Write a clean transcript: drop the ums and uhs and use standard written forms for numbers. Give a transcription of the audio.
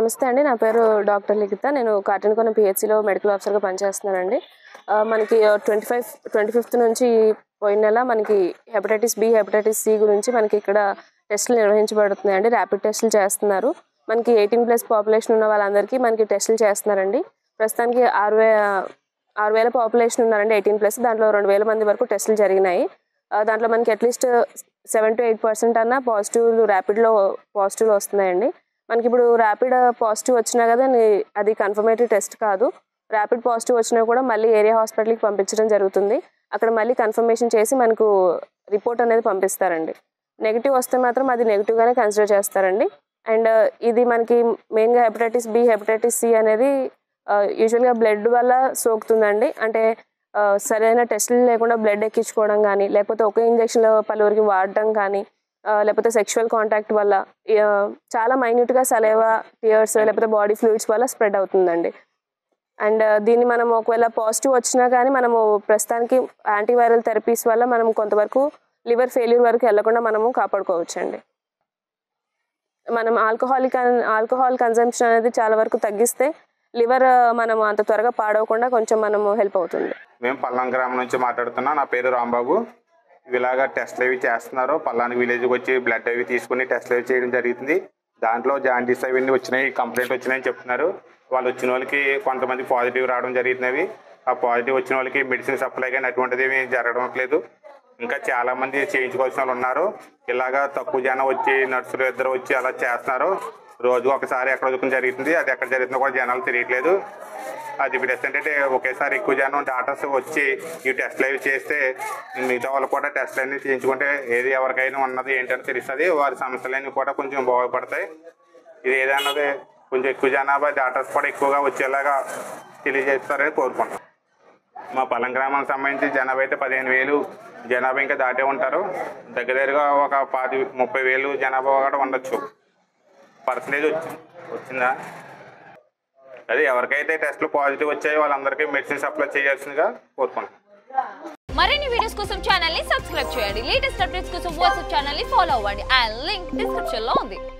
నమస్తే అండి. నా పేరు డాక్టర్ లిఖిత. నేను కాటన్‌కొన పిహెచ్‌సిలో మెడికల్ ఆఫీసర్‌గా పనిచేస్తున్నానండి. మనకి 25th నుంచి పోయిన నెల మనకి హెపటైటిస్ బి, హెపటైటిస్ సి గురించి మనకి ఇక్కడ టెస్టులు నిర్వహించబడుతున్నాయండి. ర్యాపిడ్ టెస్టులు చేస్తున్నారు. మనకి 18+ పాపులేషన్ ఉన్న వాళ్ళందరికీ మనకి టెస్టులు చేస్తున్నారండి. ప్రస్తుతానికి 6,000 పాపులేషన్ ఉన్నారండి 18+. దాంట్లో 2,000 మంది వరకు టెస్టులు జరిగినాయి. దాంట్లో మనకి అట్లీస్ట్ 7 to 8% అన్న ర్యాపిడ్లో పాజిటివ్లు వస్తున్నాయండి. మనకి ఇప్పుడు ర్యాపిడ్ పాజిటివ్ వచ్చినా కదా అది కన్ఫర్మేటరీ టెస్ట్ కాదు. ర్యాపిడ్ పాజిటివ్ వచ్చినా కూడా మళ్ళీ ఏరియా హాస్పిటల్కి పంపించడం జరుగుతుంది. అక్కడ మళ్ళీ కన్ఫర్మేషన్ చేసి మనకు రిపోర్ట్ అనేది పంపిస్తారండి. నెగిటివ్ వస్తే మాత్రం అది నెగిటివ్గానే కన్సిడర్ చేస్తారండి. అండ్ ఇది మనకి మెయిన్గా హెపటైటిస్ బి, హెపటైటిస్ సి అనేది యూజువల్గా బ్లడ్ వల్ల సోకుతుందండి. అంటే సరైన టెస్టులు లేకుండా బ్లడ్ ఎక్కించుకోవడం కానీ, లేకపోతే ఒకే ఇంజక్షన్లో పలువురికి వాడడం కానీ, లేకపోతే సెక్షువల్ కాంటాక్ట్ వల్ల చాలా మైన్యూట్గా సలైవా, టియర్స్ లేకపోతే బాడీ ఫ్లూయిడ్స్ వల్ల స్ప్రెడ్ అవుతుందండి. అండ్ దీన్ని మనం ఒకవేళ పాజిటివ్ వచ్చినా కానీ మనము ప్రస్తుతానికి యాంటీవైరల్ థెరపీస్ వల్ల మనం కొంతవరకు లివర్ ఫెయిల్యూర్ వరకు వెళ్లకుండా మనము కాపాడుకోవచ్చండి. మనం ఆల్కహాల్ కన్జంప్షన్ అనేది చాలా వరకు తగ్గిస్తే లివర్ మనం అంత త్వరగా పాడవకుండా కొంచెం మనము హెల్ప్ అవుతుంది. మేము పల్లం గ్రామం నుంచి మాట్లాడుతున్నాం. నా పేరు రాంబాబు. ఇలాగా టెస్ట్లు అవి చేస్తున్నారు. పల్లాని విలేజ్కి వచ్చి బ్లడ్ అవి తీసుకుని టెస్ట్లు అవి చేయడం జరుగుతుంది. దాంట్లో జాండీస్ అవన్నీ వచ్చినాయి, కంప్లైంట్ వచ్చినాయని చెప్తున్నారు. వాళ్ళు వచ్చిన వాళ్ళకి కొంతమంది పాజిటివ్ రావడం జరుగుతున్నవి. ఆ పాజిటివ్ వచ్చిన వాళ్ళకి మెడిసిన్ సప్లై కానీ అటువంటిది ఏమీ జరగడం లేదు. ఇంకా చాలామంది చేయించుకోవాల్సిన వాళ్ళు ఉన్నారు. ఇలాగా తక్కువ జనం వచ్చి నర్సులు ఇద్దరు వచ్చి అలా చేస్తున్నారు. రోజు ఒకసారి ఎక్కడ వరకు జరుగుతుంది, అది ఎక్కడ జరుగుతుందో కూడా జనాలు తెలియట్లేదు. అది ప్రెసెంట్ అంటే ఒకేసారి ఎక్కువ జనం డాక్టర్స్ వచ్చి ఈ టెస్ట్లు అవి చేస్తే మిగతా వాళ్ళు కూడా టెస్ట్లు అన్నీ చేయించుకుంటే ఏది ఎవరికైనా ఉన్నది ఏంటని తెలుస్తుంది. వారి సమస్యలన్నీ కూడా కొంచెం బాగుపడతాయి. ఇది ఏదన్నది కొంచెం ఎక్కువ జనాభా డాక్టర్స్ కూడా ఎక్కువగా వచ్చేలాగా తెలియజేస్తారని కోరుకుంటాం. మా పల్లం గ్రామానికి సంబంధించి జనాభా అయితే 15,000 జనాభా ఇంకా దాటే ఉంటారు. దగ్గరగా ఒక 30,000 జనాభా కూడా ఉండొచ్చు. పర్సంటేజ్ వచ్చిందా? అదే ఎవరికైతే టెస్ట్లు పాజిటివ్ వచ్చాయో వాళ్ళందరికీ మెడిసిన్ సప్లై చేయాల్సిందిగా కోరుకుంటున్నాం. మరిన్ని వీడియోస్ కోసం ఛానల్ ని సబ్స్క్రైబ్ చేయండి. లేటెస్ట్ అప్డేట్స్ కోసం వాట్సాప్ ఛానల్ ని ఫాలో అవ్వండి. ఆ లింక్ డిస్క్రిప్షన్ లో ఉంది.